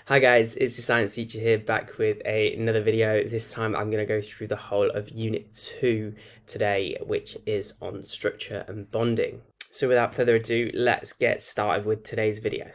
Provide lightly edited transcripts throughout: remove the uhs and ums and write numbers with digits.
Hi guys, it's the science teacher here back with another video. This time I'm going to go through the whole of Unit 2 today, which is on structure and bonding. So without further ado, let's get started with today's video.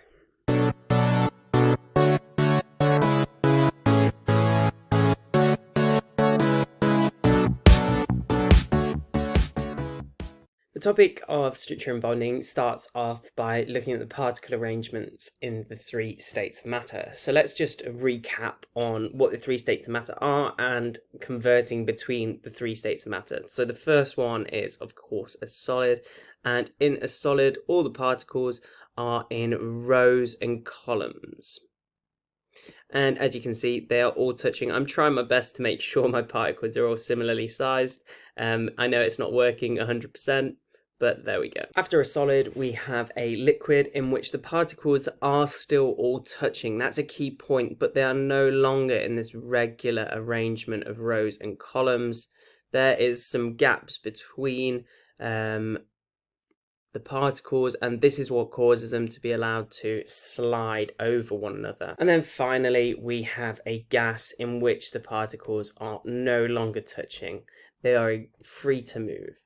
The topic of structure and bonding starts off by looking at the particle arrangements in the three states of matter. So let's just recap on what the three states of matter are and converting between the three states of matter. So the first one is, of course, a solid, and in a solid, all the particles are in rows and columns. And as you can see, they are all touching. I'm trying my best to make sure my particles are all similarly sized. I know it's not working 100%. But there we go. After a solid, we have a liquid in which the particles are still all touching. That's a key point, but they are no longer in this regular arrangement of rows and columns. There is some gaps between the particles, and this is what causes them to be allowed to slide over one another. And then finally, we have a gas in which the particles are no longer touching. They are free to move.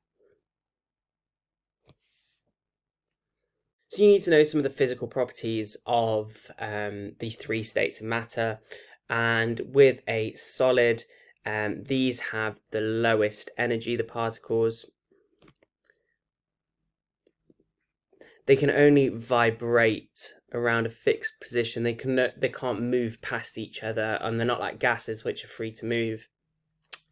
So you need to know some of the physical properties of the three states of matter, and with a solid, these have the lowest energy, the particles. They can only vibrate around a fixed position. They can't move past each other, and they're not like gases which are free to move.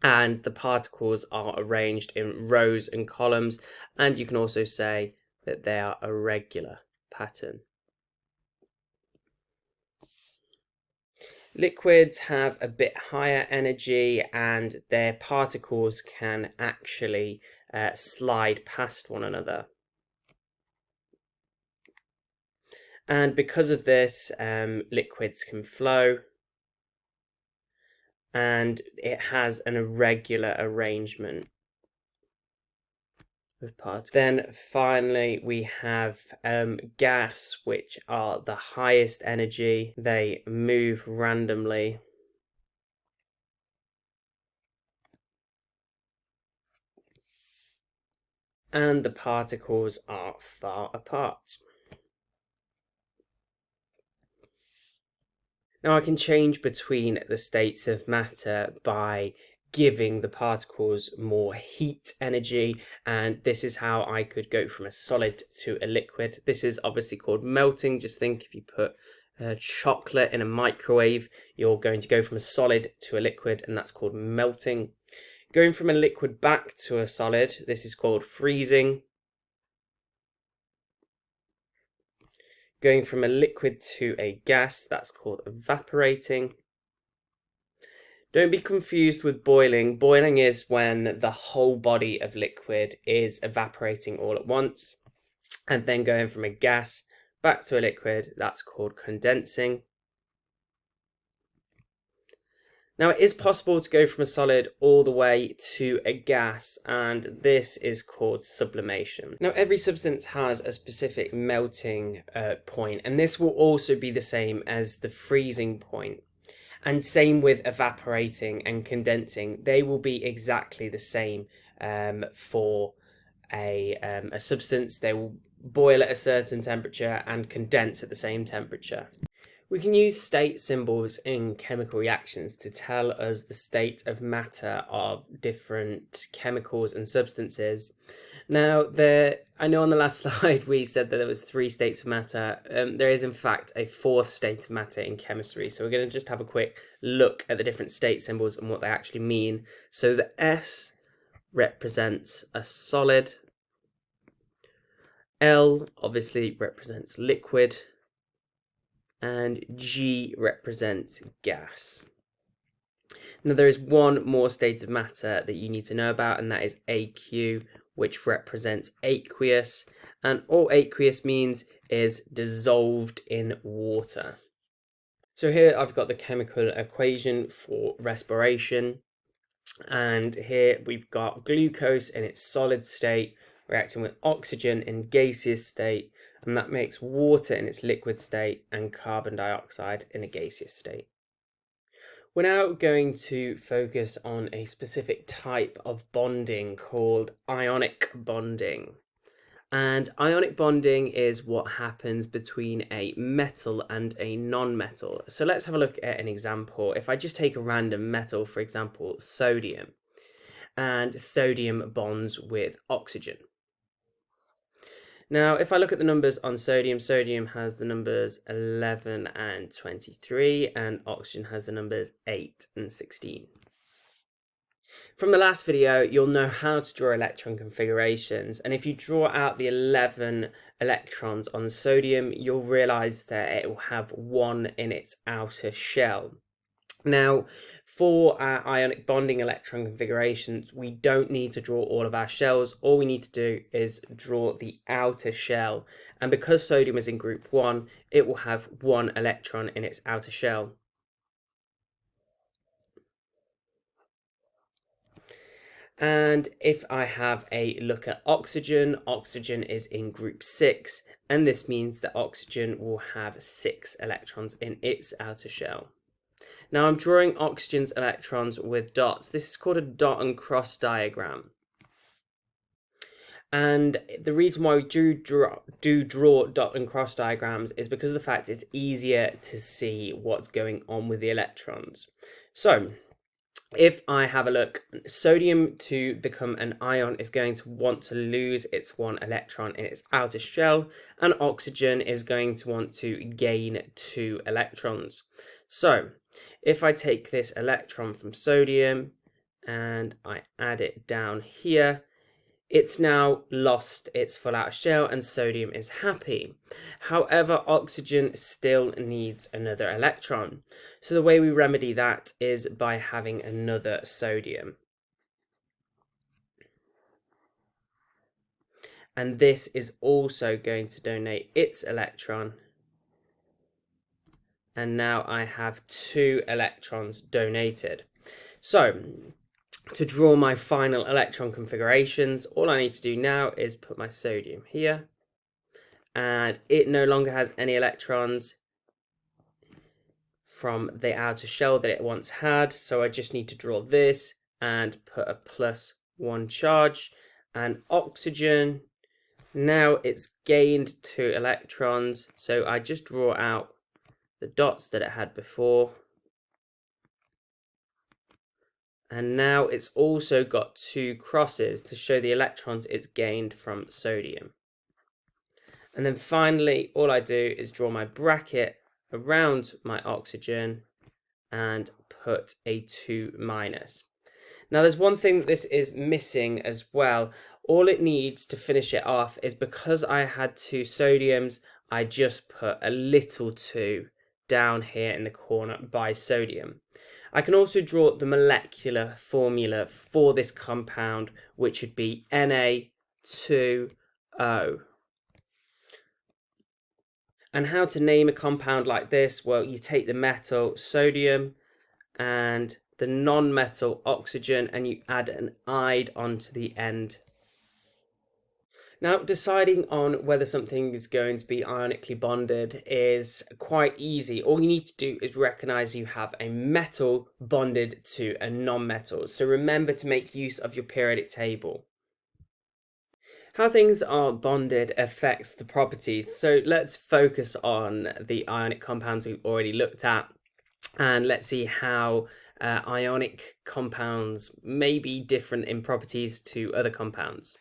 And the particles are arranged in rows and columns, and you can also say that they are a regular pattern. Liquids have a bit higher energy, and their particles can actually slide past one another. And because of this, liquids can flow, and it has an irregular arrangement of particles. Then finally we have gas, which are the highest energy. They move randomly, and the particles are far apart. Now I can change between the states of matter by giving the particles more heat energy, and this is how I could go from a solid to a liquid. This is obviously called melting. Just think, if you put chocolate in a microwave, you're going to go from a solid to a liquid, and that's called melting. Going from a liquid back to a solid, this is called freezing. Going from a liquid to a gas, that's called evaporating. Don't be confused with boiling. Boiling is when the whole body of liquid is evaporating all at once. And then going from a gas back to a liquid, that's called condensing. Now, it is possible to go from a solid all the way to a gas, and this is called sublimation. Now, every substance has a specific melting point, and this will also be the same as the freezing point. And same with evaporating and condensing. They will be exactly the same for a substance. They will boil at a certain temperature and condense at the same temperature. We can use state symbols in chemical reactions to tell us the state of matter of different chemicals and substances. Now, I know on the last slide we said that there was three states of matter. There is in fact a fourth state of matter in chemistry. So we're going to just have a quick look at the different state symbols and what they actually mean. So the S represents a solid. L obviously represents liquid. And G represents gas. Now, there is one more state of matter that you need to know about, and that is AQ, which represents aqueous. And all aqueous means is dissolved in water. So here I've got the chemical equation for respiration. And here we've got glucose in its solid state, reacting with oxygen in gaseous state, and that makes water in its liquid state and carbon dioxide in a gaseous state. We're now going to focus on a specific type of bonding called ionic bonding. And ionic bonding is what happens between a metal and a non-metal. So let's have a look at an example. If I just take a random metal, for example, sodium, and sodium bonds with oxygen. Now, if I look at the numbers on sodium, sodium has the numbers 11 and 23, and oxygen has the numbers 8 and 16. From the last video, you'll know how to draw electron configurations, and if you draw out the 11 electrons on sodium, you'll realize that it will have 1 in its outer shell. Now, for our ionic bonding electron configurations, we don't need to draw all of our shells. All we need to do is draw the outer shell, and because sodium is in group 1, it will have 1 electron in its outer shell. And if I have a look at oxygen, oxygen is in group 6, and this means that oxygen will have 6 electrons in its outer shell. Now I'm drawing oxygen's electrons with dots. This is called a dot and cross diagram. And the reason why we do draw dot and cross diagrams is because of the fact it's easier to see what's going on with the electrons. So if I have a look, sodium to become an ion is going to want to lose its 1 electron in its outer shell, and oxygen is going to want to gain 2 electrons. So if I take this electron from sodium and I add it down here, it's now lost its full outer shell and sodium is happy. However, oxygen still needs another electron. So the way we remedy that is by having another sodium. And this is also going to donate its electron. And now I have 2 electrons donated. So to draw my final electron configurations, all I need to do now is put my sodium here, and it no longer has any electrons from the outer shell that it once had, so I just need to draw this and put a +1 charge. And oxygen, now it's gained 2 electrons, so I just draw out the dots that it had before. And now it's also got 2 crosses to show the electrons it's gained from sodium. And then finally, all I do is draw my bracket around my oxygen and put a 2-. Now there's one thing that this is missing as well. All it needs to finish it off is, because I had 2 sodiums, I just put a little 2 down here in the corner by sodium. I can also draw the molecular formula for this compound, which would be Na2O. And how to name a compound like this? Well, you take the metal sodium and the non-metal oxygen, and you add an "ide" onto the end. Now, deciding on whether something is going to be ionically bonded is quite easy. All you need to do is recognize you have a metal bonded to a non-metal. So remember to make use of your periodic table. How things are bonded affects the properties. So let's focus on the ionic compounds we've already looked at, and let's see how ionic compounds may be different in properties to other compounds.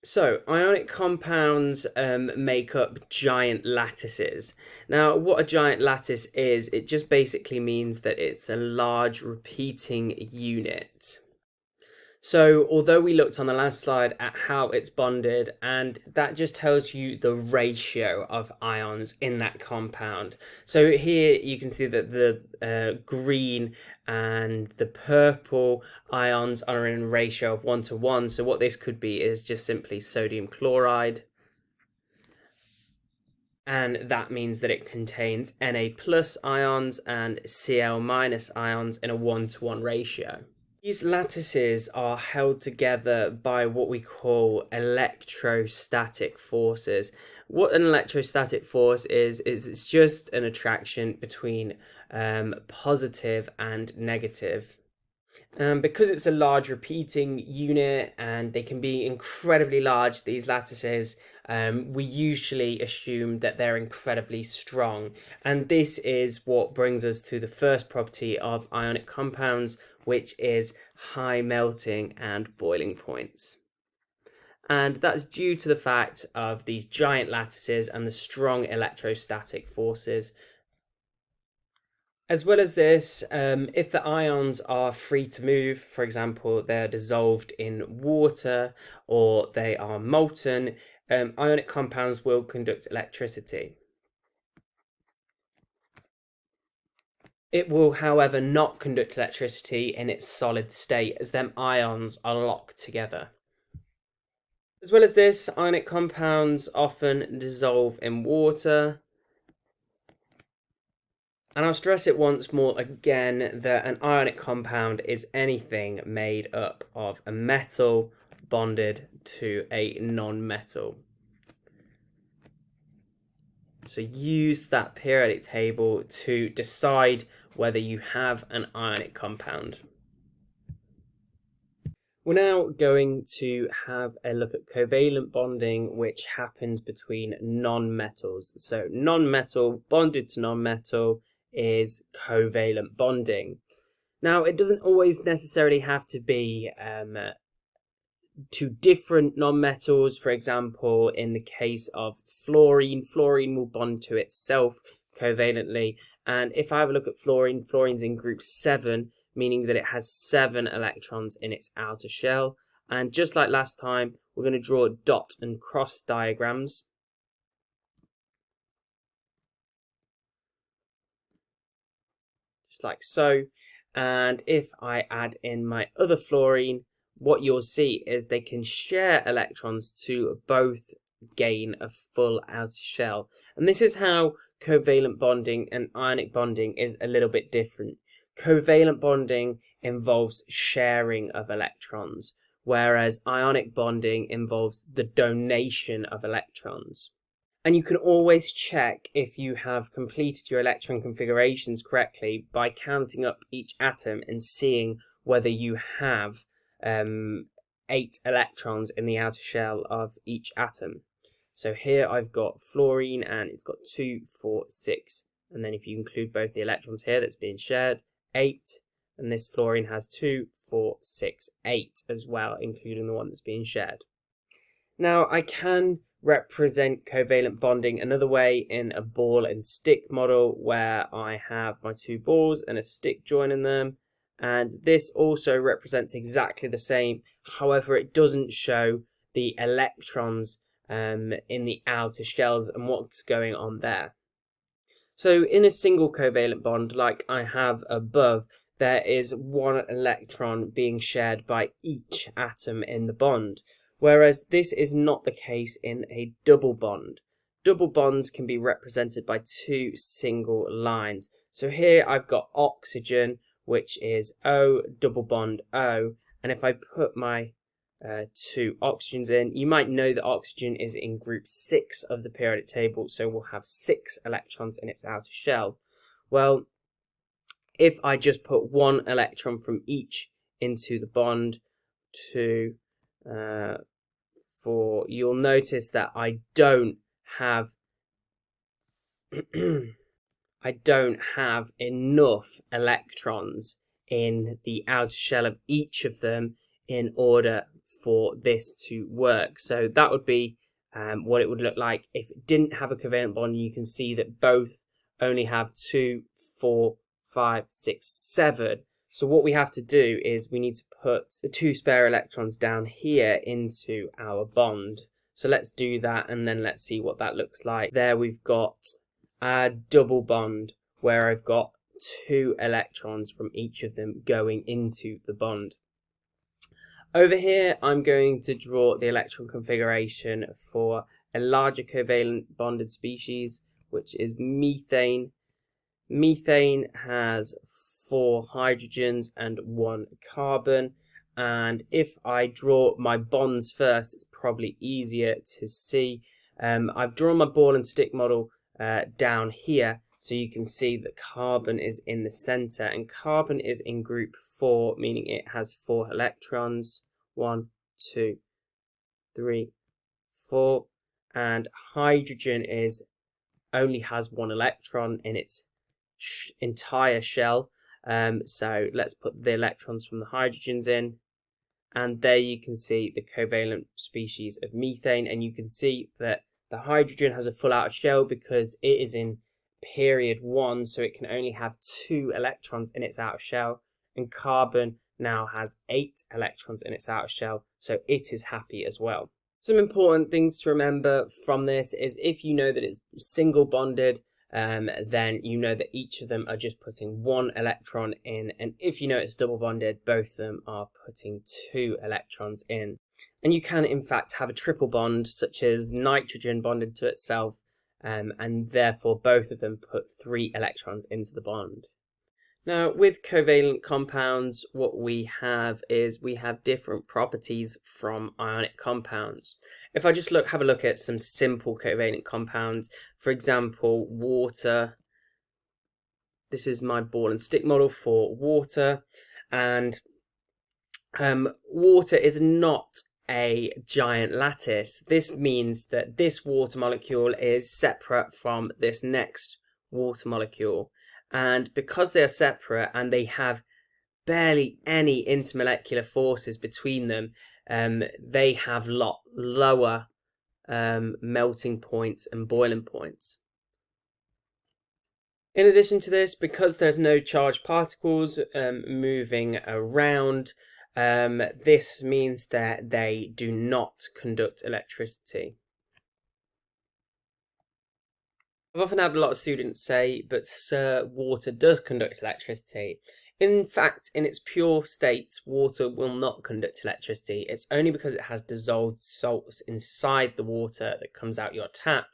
So ionic compounds make up giant lattices. Now, what a giant lattice is, it just basically means that it's a large repeating unit. So although we looked on the last slide at how it's bonded, and that just tells you the ratio of ions in that compound. So here you can see that the green and the purple ions are in a ratio of 1:1. So what this could be is just simply sodium chloride. And that means that it contains Na+ ions and Cl- ions in a 1:1 ratio. These lattices are held together by what we call electrostatic forces. What an electrostatic force is it's just an attraction between positive and negative. Because it's a large repeating unit and they can be incredibly large, these lattices, we usually assume that they're incredibly strong. And this is what brings us to the first property of ionic compounds, which is high melting and boiling points. And that's due to the fact of these giant lattices and the strong electrostatic forces. As well as this, if the ions are free to move, for example, they're dissolved in water or they are molten, ionic compounds will conduct electricity. It will, however, not conduct electricity in its solid state, as them ions are locked together. As well as this, ionic compounds often dissolve in water. And I'll stress it once more again that an ionic compound is anything made up of a metal bonded to a non-metal. So use that periodic table to decide whether you have an ionic compound. We're now going to have a look at covalent bonding, which happens between non-metals. So non-metal bonded to non-metal is covalent bonding. Now, it doesn't always necessarily have to be two different non-metals. For example, in the case of fluorine, fluorine will bond to itself covalently. And if I have a look at fluorine, fluorine's in group 7, meaning that it has 7 electrons in its outer shell. And just like last time, we're going to draw dot and cross diagrams. Just like so. And if I add in my other fluorine, what you'll see is they can share electrons to both gain a full outer shell. And this is how covalent bonding and ionic bonding is a little bit different. Covalent bonding involves sharing of electrons, whereas ionic bonding involves the donation of electrons. And you can always check if you have completed your electron configurations correctly by counting up each atom and seeing whether you have 8 electrons in the outer shell of each atom. So here I've got fluorine and it's got 2, 4, 6. And then if you include both the electrons here that's being shared, 8. And this fluorine has 2, 4, 6, 8 as well, including the one that's being shared. Now I can represent covalent bonding another way in a ball and stick model where I have my 2 balls and a stick joining them, and this also represents exactly the same. However, it doesn't show the electrons in the outer shells and what's going on there. So in a single covalent bond like I have above, there is 1 electron being shared by each atom in the bond. Whereas this is not the case in a double bond. Double bonds can be represented by 2 single lines. So here I've got oxygen, which is O double bond O, and if I put my 2 oxygens in, you might know that oxygen is in group 6 of the periodic table, so we'll have 6 electrons in its outer shell. Well, if I just put 1 electron from each into the bond to 4, you'll notice that I don't have I don't have enough electrons in the outer shell of each of them in order for this to work. So that would be what it would look like if it didn't have a covalent bond. You can see that both only have 2, 4, 5, 6, 7. So what we have to do is we need to put the 2 spare electrons down here into our bond. So let's do that and then let's see what that looks like. There we've got a double bond where I've got 2 electrons from each of them going into the bond. Over here I'm going to draw the electron configuration for a larger covalent bonded species, which is methane. Methane has 4 hydrogens and 1 carbon. And if I draw my bonds first, it's probably easier to see. I've drawn my ball and stick model down here, so you can see that carbon is in the center, and carbon is in group 4, meaning it has 4 electrons. 1, 2, 3, 4. And hydrogen only has 1 electron in its entire shell. So let's put the electrons from the hydrogens in, and there you can see the covalent species of methane, and you can see that the hydrogen has a full outer shell because it is in period 1, so it can only have 2 electrons in its outer shell, and carbon now has 8 electrons in its outer shell, so it is happy as well. Some important things to remember from this is if you know that it's single bonded, then you know that each of them are just putting 1 electron in, and if you know it's double bonded, both of them are putting 2 electrons in. And you can in fact have a triple bond, such as nitrogen bonded to itself, and therefore both of them put 3 electrons into the bond. Now, with covalent compounds, what we have is we have different properties from ionic compounds. If I just have a look at some simple covalent compounds, for example, water. This is my ball and stick model for water, and water is not a giant lattice. This means that this water molecule is separate from this next water molecule. And because they are separate and they have barely any intermolecular forces between them, they have lower melting points and boiling points. In addition to this, because there's no charged particles moving around, this means that they do not conduct electricity. I've often had a lot of students say, but sir, water does conduct electricity. In fact, in its pure state, water will not conduct electricity. It's only because it has dissolved salts inside the water that comes out your tap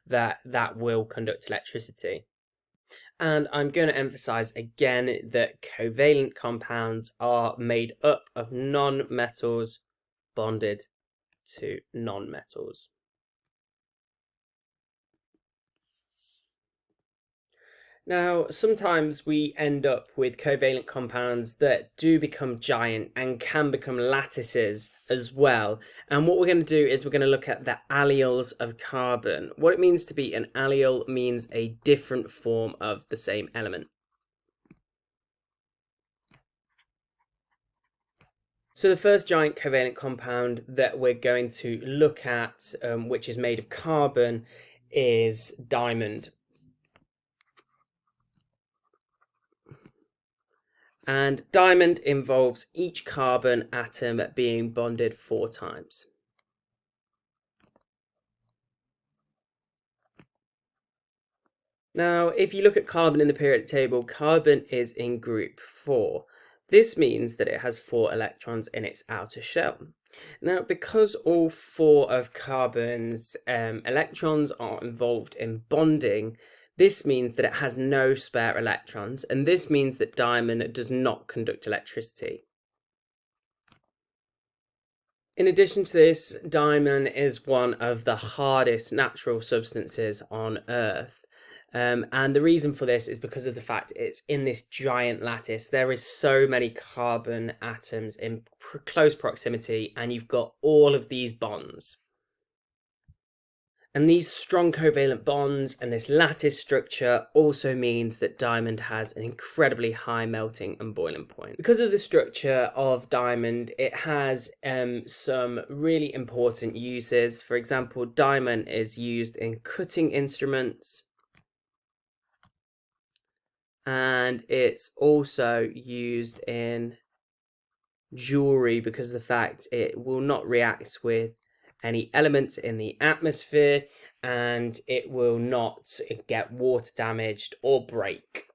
that will conduct electricity. And I'm going to emphasize again that covalent compounds are made up of non-metals bonded to non-metals. Now, sometimes we end up with covalent compounds that do become giant and can become lattices as well. And what we're going to do is we're going to look at the alleles of carbon. What it means to be an allele means a different form of the same element. So the first giant covalent compound that we're going to look at, which is made of carbon, is diamond. And diamond involves each carbon atom being bonded 4 times. Now, if you look at carbon in the periodic table, carbon is in group 4. This means that it has 4 electrons in its outer shell. Now, because all 4 of carbon's electrons are involved in bonding, this means that it has no spare electrons, and this means that diamond does not conduct electricity. In addition to this, diamond is one of the hardest natural substances on Earth. And the reason for this is because of the fact it's in this giant lattice. There is so many carbon atoms in close proximity, and you've got all of these bonds. And these strong covalent bonds and this lattice structure also means that diamond has an incredibly high melting and boiling point. Because of the structure of diamond, it has some really important uses. For example, diamond is used in cutting instruments, and it's also used in jewelry because of the fact it will not react with any elements in the atmosphere, and it will not get water damaged or break.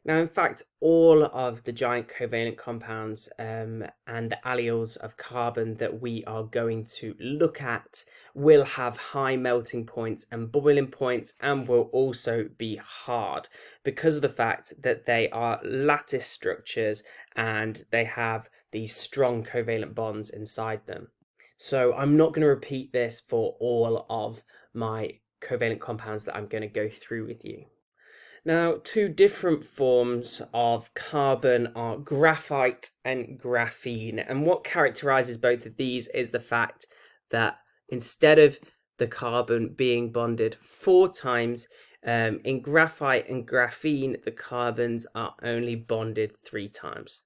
Now, in fact, all of the giant covalent compounds and the alleles of carbon that we are going to look at will have high melting points and boiling points, and will also be hard because of the fact that they are lattice structures and they have these strong covalent bonds inside them. So I'm not going to repeat this for all of my covalent compounds that I'm going to go through with you. Now, two different forms of carbon are graphite and graphene. And what characterizes both of these is the fact that instead of the carbon being bonded 4 times, in graphite and graphene, the carbons are only bonded 3 times.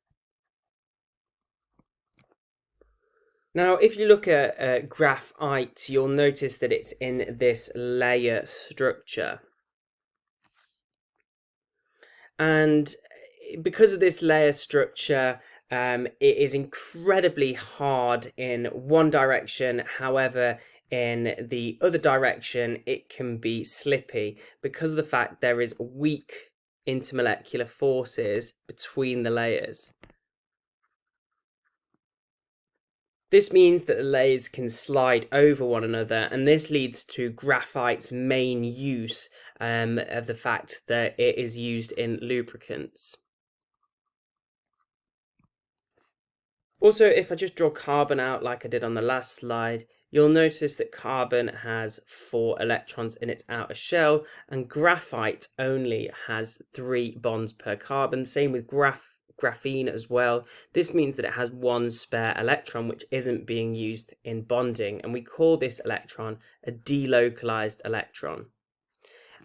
Now, if you look at graphite, you'll notice that it's in this layer structure. And because of this layer structure, it is incredibly hard in one direction. However, in the other direction, it can be slippy because of the fact there is weak intermolecular forces between the layers. This means that the layers can slide over one another, and this leads to graphite's main use of the fact that it is used in lubricants. Also, if I just draw carbon out like I did on the last slide, you'll notice that carbon has 4 electrons in its outer shell, and graphite only has 3 bonds per carbon. Same with graphene as well. This means that it has 1 spare electron which isn't being used in bonding, and we call this electron a delocalized electron.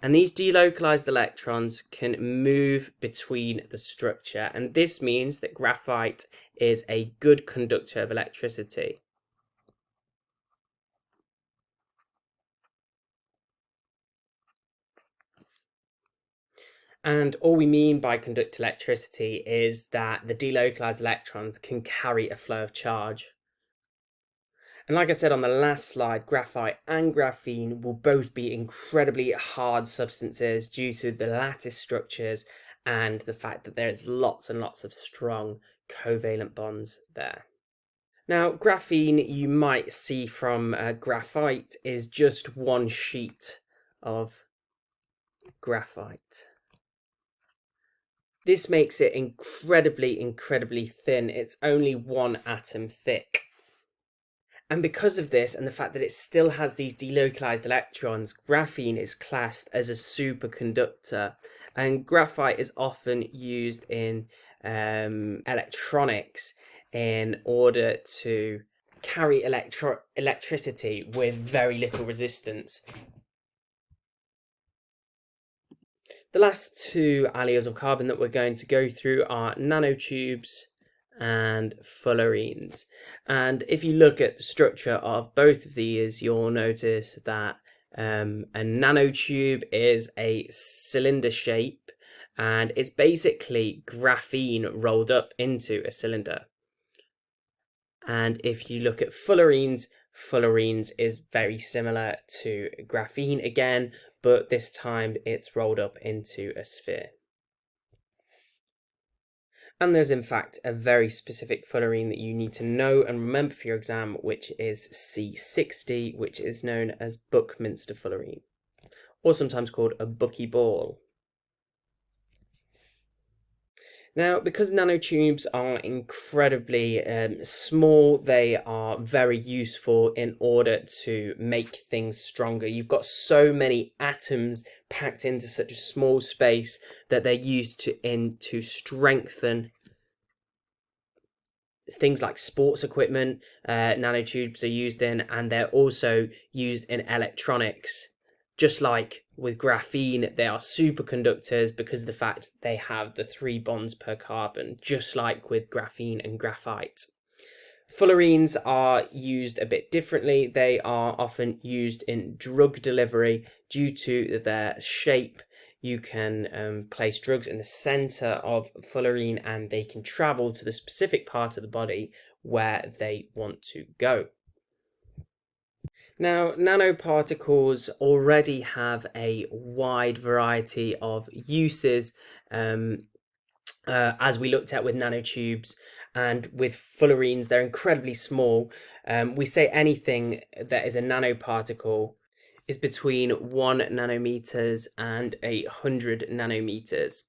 And these delocalized electrons can move between the structure, and this means that graphite is a good conductor of electricity. And all we mean by conduct electricity is that the delocalized electrons can carry a flow of charge. And like I said on the last slide, graphite and graphene will both be incredibly hard substances due to the lattice structures and the fact that there's lots and lots of strong covalent bonds there. Now, graphene, you might see from graphite, is just one sheet of graphite. This makes it incredibly thin. It's only 1 atom thick. And because of this and the fact that it still has these delocalized electrons, graphene is classed as a superconductor. And graphite is often used in electronics in order to carry electricity with very little resistance. The last 2 alleles of carbon that we're going to go through are nanotubes and fullerenes. And if you look at the structure of both of these, you'll notice that a nanotube is a cylinder shape, and it's basically graphene rolled up into a cylinder. And if you look at fullerenes, fullerenes is very similar to graphene again, but this time it's rolled up into a sphere. And there's in fact a very specific fullerene that you need to know and remember for your exam, which is C60, which is known as Buckminster fullerene, or sometimes called a buckyball. Now, because nanotubes are incredibly small, they are very useful in order to make things stronger. You've got so many atoms packed into such a small space that they're used to strengthen things like sports equipment. Nanotubes are used in, and they're also used in electronics. Just like with graphene, they are superconductors because of the fact they have the 3 bonds per carbon, just like with graphene and graphite. Fullerenes are used a bit differently. They are often used in drug delivery due to their shape. You can place drugs in the center of fullerene, and they can travel to the specific part of the body where they want to go. Now, nanoparticles already have a wide variety of uses as we looked at with nanotubes and with fullerenes, they're incredibly small. We say anything that is a nanoparticle is between 1 nanometers and 100 nanometers.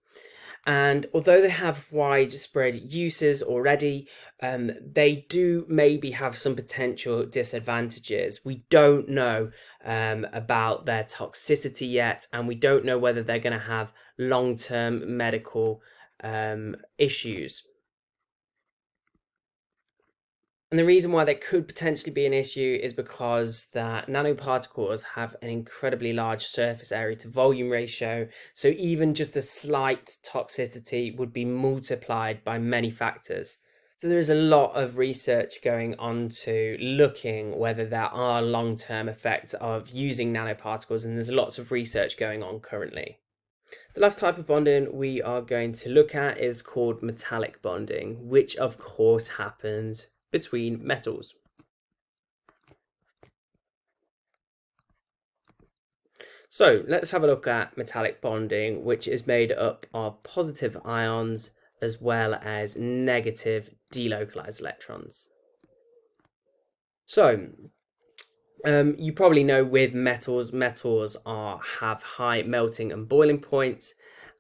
And although they have widespread uses already, they do maybe have some potential disadvantages. We don't know about their toxicity yet, and we don't know whether they're going to have long-term medical issues. And the reason why that could potentially be an issue is because that nanoparticles have an incredibly large surface area to volume ratio. So even just a slight toxicity would be multiplied by many factors. So there is a lot of research going on to looking whether there are long-term effects of using nanoparticles, and there's lots of research going on currently. The last type of bonding we are going to look at is called metallic bonding, which of course happens between metals. So let's have a look at metallic bonding, which is made up of positive ions as well as negative delocalized electrons. So you probably know with metals have high melting and boiling points,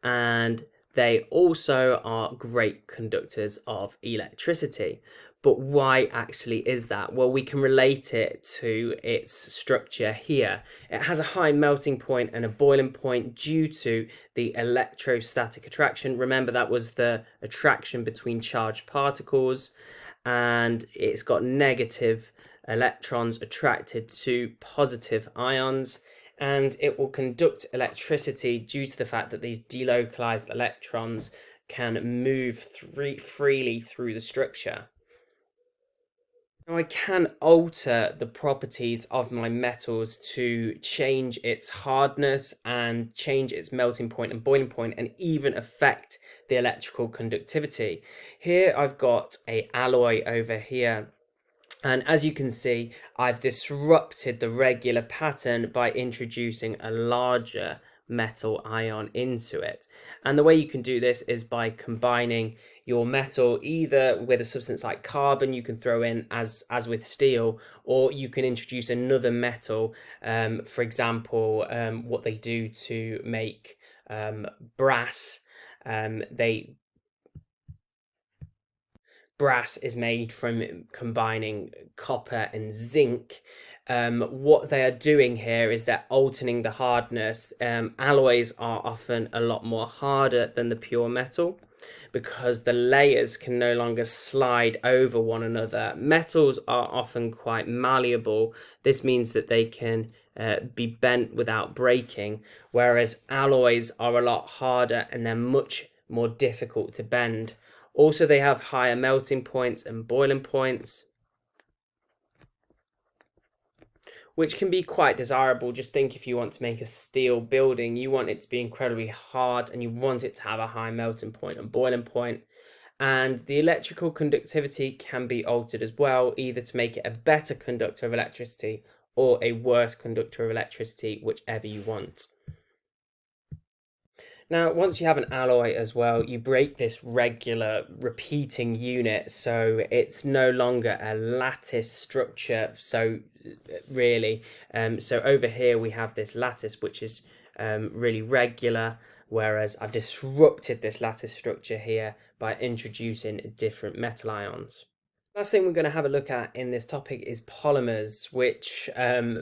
and they also are great conductors of electricity. But why actually is that? Well, we can relate it to its structure here. It has a high melting point and a boiling point due to the electrostatic attraction. Remember, that was the attraction between charged particles, and it's got negative electrons attracted to positive ions, and it will conduct electricity due to the fact that these delocalized electrons can move freely through the structure. Now I can alter the properties of my metals to change its hardness and change its melting point and boiling point, and even affect the electrical conductivity. Here I've got an alloy over here, and as you can see, I've disrupted the regular pattern by introducing a larger metal ion into it. And the way you can do this is by combining your metal either with a substance like carbon you can throw in as with steel, or you can introduce another metal. For example, what they do to make brass, brass is made from combining copper and zinc. What they are doing here is they're altering the hardness. Alloys are often a lot more harder than the pure metal because the layers can no longer slide over one another. Metals are often quite malleable. This means that they can be bent without breaking, whereas alloys are a lot harder and they're much more difficult to bend. Also, they have higher melting points and boiling points, which can be quite desirable. Just think, if you want to make a steel building, you want it to be incredibly hard and you want it to have a high melting point and boiling point. And the electrical conductivity can be altered as well, either to make it a better conductor of electricity or a worse conductor of electricity, whichever you want. Now, once you have an alloy as well, you break this regular repeating unit, so it's no longer a lattice structure. So really, so over here we have this lattice, which is really regular, whereas I've disrupted this lattice structure here by introducing different metal ions. Last thing we're going to have a look at in this topic is polymers, which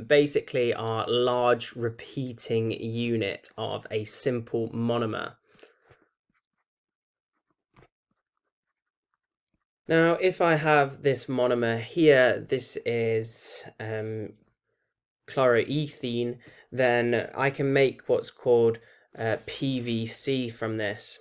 basically are large repeating unit of a simple monomer. Now, if I have this monomer here, this is chloroethene, then I can make what's called PVC from this.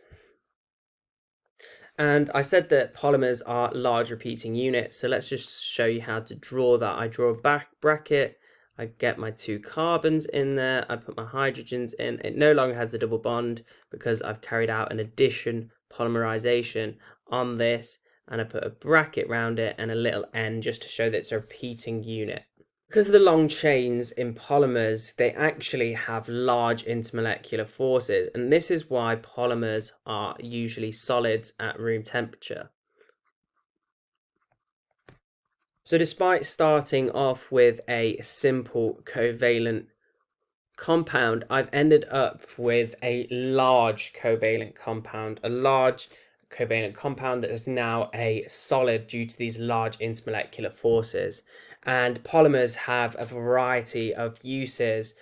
And I said that polymers are large repeating units, so let's just show you how to draw that. I draw a back bracket, I get my two carbons in there, I put my hydrogens in. It no longer has a double bond because I've carried out an addition polymerization on this, and I put a bracket around it and a little n just to show that it's a repeating unit. Because of the long chains in polymers, they actually have large intermolecular forces, and this is why polymers are usually solids at room temperature. So despite starting off with a simple covalent compound, I've ended up with a large covalent compound, that is now a solid due to these large intermolecular forces. And polymers have a variety of uses.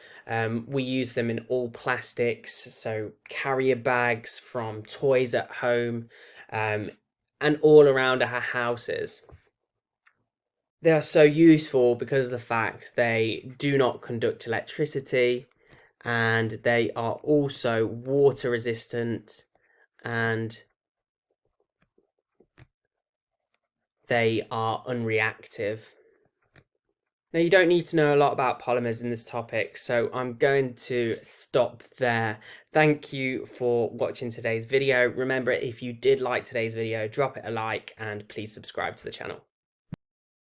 We use them in all plastics, so carrier bags from toys at home, and all around our houses. They are so useful because of the fact they do not conduct electricity, and they are also water resistant, and they are unreactive. Now, you don't need to know a lot about polymers in this topic, so I'm going to stop there. Thank you for watching today's video. Remember, if you did like today's video, drop it a like and please subscribe to the channel.